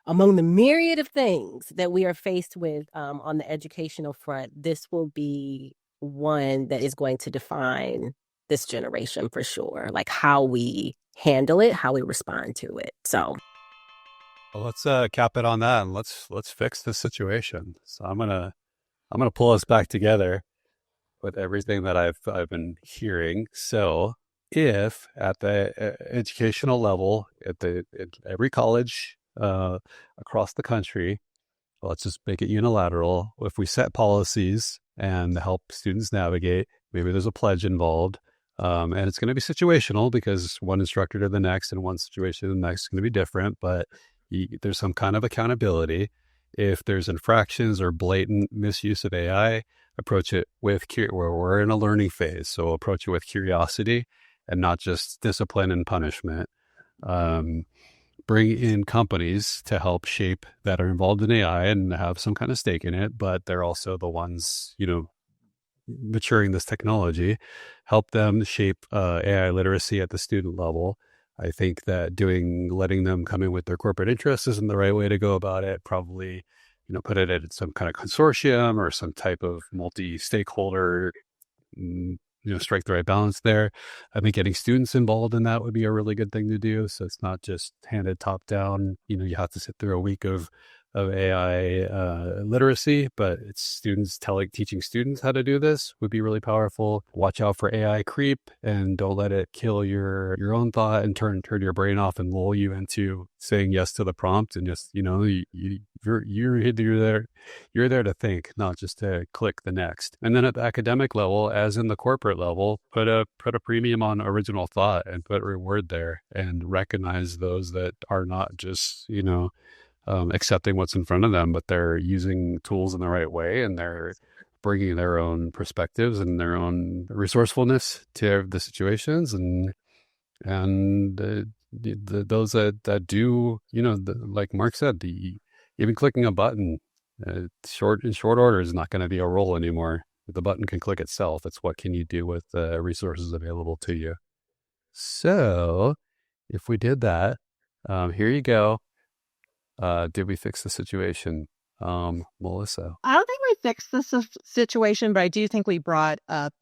among the myriad of things that we are faced with on the educational front, this will be one that is going to define this generation for sure, like how we handle it, how we respond to it. So Well, let's cap it on that, and let's fix the situation. So I'm gonna pull us back together with everything that I've been hearing. So if at the educational level, at every college across the country, let's just make it unilateral. If we set policies and help students navigate, maybe there's a pledge involved. And it's going to be situational, because one instructor to the next and one situation to the next is going to be different, but there's some kind of accountability. If there's infractions or blatant misuse of AI, approach it with where we're in a learning phase. So approach it with curiosity and not just discipline and punishment. Bring in companies to help shape that are involved in AI and have some kind of stake in it, but they're also the ones, maturing this technology. Help them shape AI literacy at the student level. I think that letting them come in with their corporate interests isn't the right way to go about it. Probably, put it at some kind of consortium or some type of multi-stakeholder, strike the right balance there. I think getting students involved in that would be a really good thing to do. So it's not just handed top down. You have to sit through a week of AI literacy, but it's students teaching students how to do this would be really powerful. Watch out for AI creep, and don't let it kill your own thought and turn your brain off and lull you into saying yes to the prompt. And just, you're there to think, not just to click the next. And then at the academic level, as in the corporate level, put a premium on original thought and put reward there, and recognize those that are not just, accepting what's in front of them, but they're using tools in the right way, and they're bringing their own perspectives and their own resourcefulness to the situations. And those that do, like Mark said, even clicking a button in short order is not going to be a role anymore. The button can click itself. It's what can you do with the resources available to you. So if we did that, here you go. Did we fix the situation? Melissa? I don't think we fixed the situation, but I do think we brought up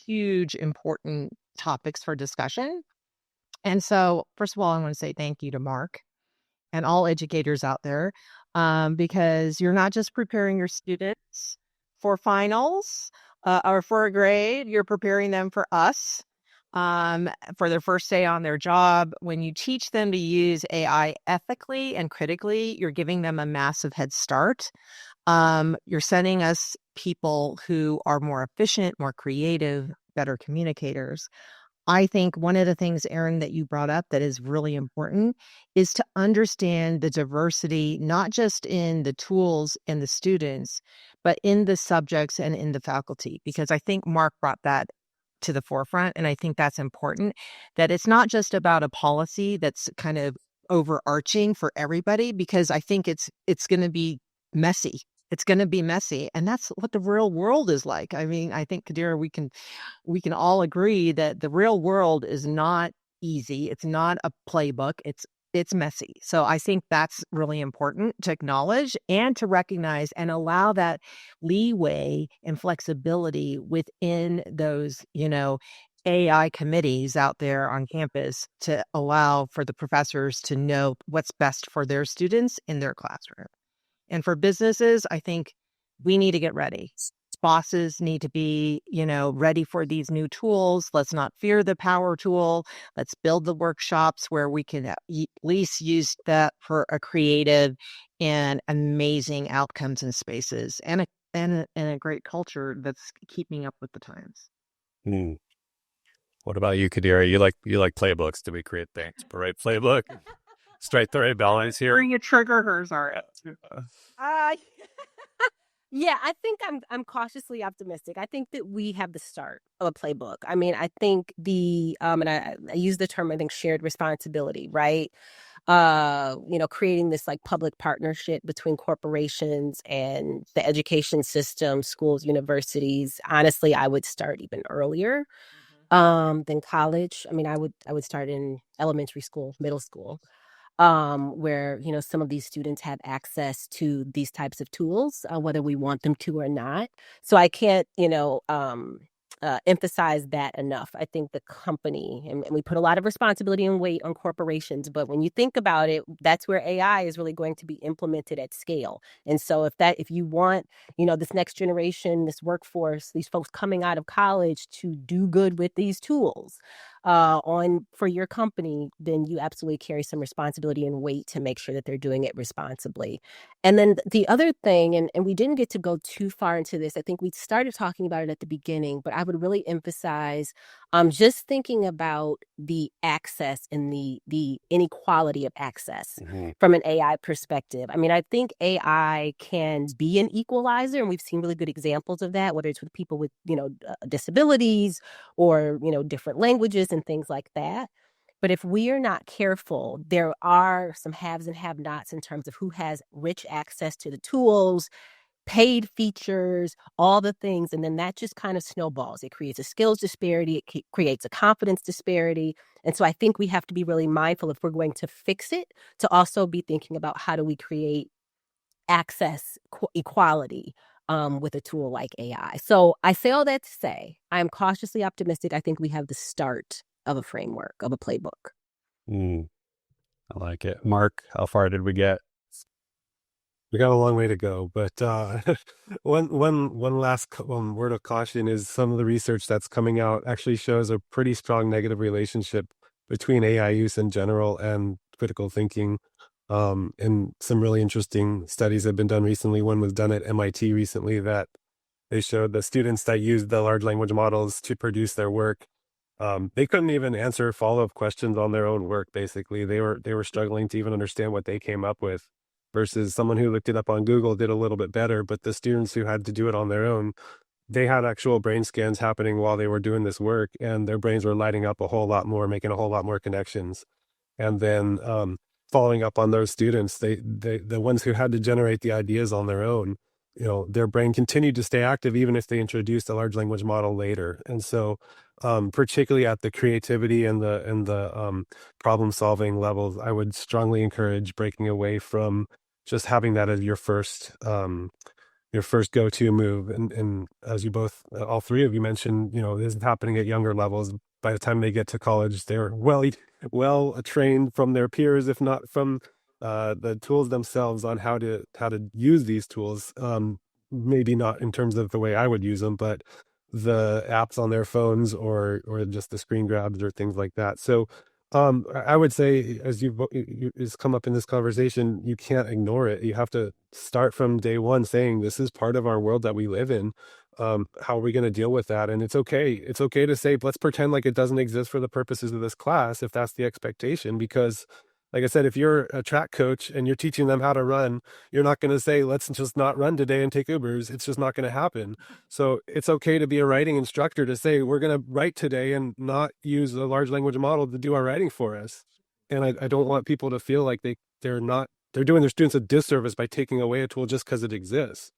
huge, important topics for discussion. And so, first of all, I want to say thank you to Mark and all educators out there, because you're not just preparing your students for finals or for a grade, you're preparing them for us. For their first day on their job. When you teach them to use AI ethically and critically, you're giving them a massive head start. You're sending us people who are more efficient, more creative, better communicators. I think one of the things, Erin, that you brought up that is really important is to understand the diversity, not just in the tools and the students, but in the subjects and in the faculty, because I think Mark brought that to the forefront. And I think that's important, that it's not just about a policy that's kind of overarching for everybody, because I think it's going to be messy. It's going to be messy. And that's what the real world is like. I mean, I think, Kadira, we can all agree that the real world is not easy. It's not a playbook. It's messy. So I think that's really important to acknowledge and to recognize and allow that leeway and flexibility within those, AI committees out there on campus to allow for the professors to know what's best for their students in their classroom. And for businesses, I think we need to get ready. Bosses need to be, ready for these new tools. Let's not fear the power tool. Let's build the workshops where we can at least use that for a creative and amazing outcomes and spaces, and a great culture that's keeping up with the times. What about you, Kadira? You like playbooks to create things, but right playbook, straight the right balance here. Bring a trigger hers are. Yeah, I think I'm cautiously optimistic. I think that we have the start of a playbook. I mean, I think and I use the term, I think, shared responsibility, right? Creating this like public partnership between corporations and the education system, schools, universities. Honestly, I would start even earlier than college. I mean, I would start in elementary school, middle school, where, some of these students have access to these types of tools, whether we want them to or not. So I can't, emphasize that enough. I think the company, and we put a lot of responsibility and weight on corporations, but when you think about it, that's where AI is really going to be implemented at scale. And so if you want, this next generation, this workforce, these folks coming out of college to do good with these tools, for your company, then you absolutely carry some responsibility and weight to make sure that they're doing it responsibly. And then the other thing, and we didn't get to go too far into this, I think we started talking about it at the beginning, but I would really emphasize just thinking about the access and the inequality of access from an AI perspective. I mean, I think AI can be an equalizer, and we've seen really good examples of that, whether it's with people with, disabilities or, different languages and things like that. But if we are not careful, there are some haves and have-nots in terms of who has rich access to the tools, paid features, all the things. And then that just kind of snowballs. It creates a skills disparity. It creates a confidence disparity. And so I think we have to be really mindful, if we're going to fix it, to also be thinking about how do we create access equality with a tool like AI. So I say all that to say, I'm cautiously optimistic. I think we have the start of a framework, of a playbook. I like it. Mark, how far did we get? We got a long way to go, but one last word of caution is some of the research that's coming out actually shows a pretty strong negative relationship between AI use in general and critical thinking. And some really interesting studies have been done recently. One was done at MIT recently that they showed the students that used the large language models to produce their work, they couldn't even answer follow-up questions on their own work. Basically, they were struggling to even understand what they came up with, versus someone who looked it up on Google did a little bit better. But the students who had to do it on their own, they had actual brain scans happening while they were doing this work, and their brains were lighting up a whole lot more, making a whole lot more connections. And then following up on those students, the ones who had to generate the ideas on their own, their brain continued to stay active even if they introduced a large language model later. And so particularly at the creativity and the problem solving levels, I would strongly encourage breaking away from just having that as your first go-to move. And as you both, all three of you mentioned, this is happening at younger levels. By the time they get to college, they're well trained from their peers, if not from the tools themselves, on how to use these tools. Maybe not in terms of the way I would use them, but the apps on their phones or just the screen grabs or things like that. So I would say, as it's come up in this conversation, you can't ignore it. You have to start from day one saying, this is part of our world that we live in. How are we going to deal with that? And it's okay. It's okay to say, let's pretend like it doesn't exist for the purposes of this class, if that's the expectation, because Like I said, if you're a track coach and you're teaching them how to run, you're not going to say, let's just not run today and take Ubers. It's just not going to happen. So it's okay to be a writing instructor to say, we're going to write today and not use a large language model to do our writing for us. And I don't want people to feel like they're doing their students a disservice by taking away a tool just because it exists.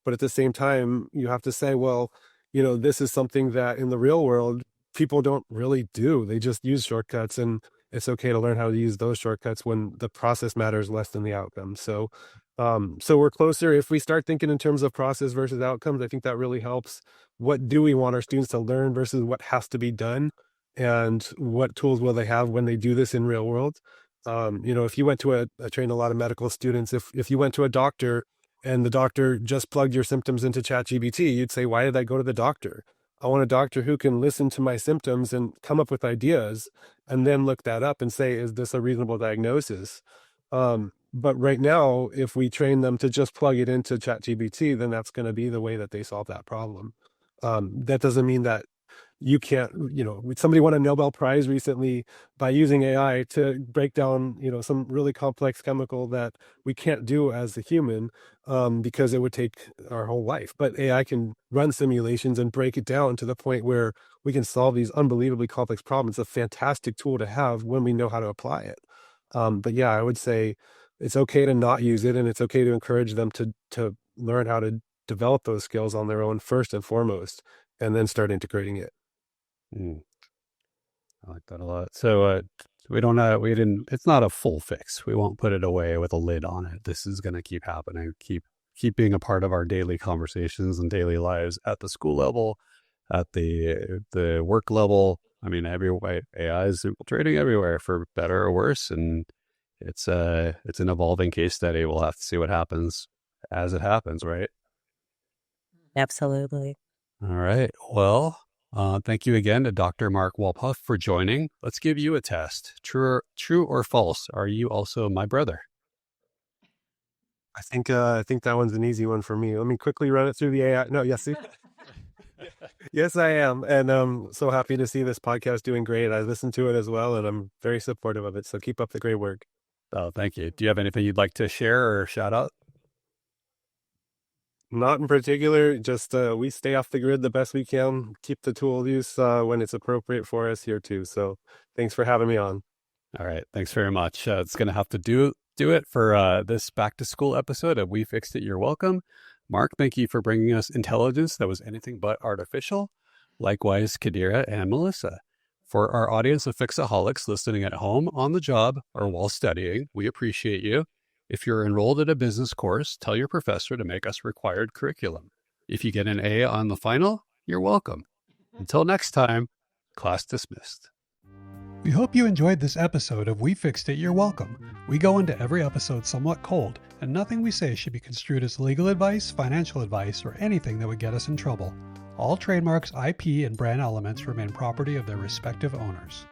But at the same time, you have to say, well, this is something that in the real world, people don't really do. They just use shortcuts, and it's okay to learn how to use those shortcuts when the process matters less than the outcome. So we're closer. If we start thinking in terms of process versus outcomes, I think that really helps. What do we want our students to learn versus what has to be done? And what tools will they have when they do this in real world? If you went to I train a lot of medical students. If you went to a doctor and the doctor just plugged your symptoms into ChatGPT, you'd say, why did I go to the doctor? I want a doctor who can listen to my symptoms and come up with ideas and then look that up and say, is this a reasonable diagnosis? But right now, if we train them to just plug it into ChatGPT, then that's going to be the way that they solve that problem. That doesn't mean that you can't, somebody won a Nobel Prize recently by using AI to break down, some really complex chemical that we can't do as a human, because it would take our whole life. But AI can run simulations and break it down to the point where we can solve these unbelievably complex problems. It's a fantastic tool to have when we know how to apply it. But yeah, I would say it's okay to not use it, and it's okay to encourage them to learn how to develop those skills on their own first and foremost, and then start integrating it. I like that a lot. So it's not a full fix. We won't put it away with a lid on it. This is going to keep happening, keep being a part of our daily conversations and daily lives at the school level, at the work level. I mean, everywhere AI is infiltrating everywhere, for better or worse. And it's an evolving case study. We'll have to see what happens as it happens, right? Absolutely. All right. Well, thank you again to Dr. Marc Wolpoff for joining. Let's give you a test. True or false? Are you also my brother? I think that one's an easy one for me. Let me quickly run it through the AI. No, yes, yes, I am, and I'm so happy to see this podcast doing great. I listened to it as well, and I'm very supportive of it. So keep up the great work. Oh, thank you. Do you have anything you'd like to share or shout out? Not in particular, just we stay off the grid the best we can, keep the tool use when it's appropriate for us here too. So thanks for having me on. All right. Thanks very much. It's going to have to do it for this back to school episode of We Fixed It. You're welcome. Marc, thank you for bringing us intelligence that was anything but artificial. Likewise, Kadira and Melissa. For our audience of fixaholics listening at home, on the job, or while studying, we appreciate you. If you're enrolled in a business course, tell your professor to make us required curriculum. If you get an A on the final, you're welcome. Until next time, class dismissed. We hope you enjoyed this episode of We Fixed It, You're Welcome. We go into every episode somewhat cold, and nothing we say should be construed as legal advice, financial advice, or anything that would get us in trouble. All trademarks, IP, and brand elements remain property of their respective owners.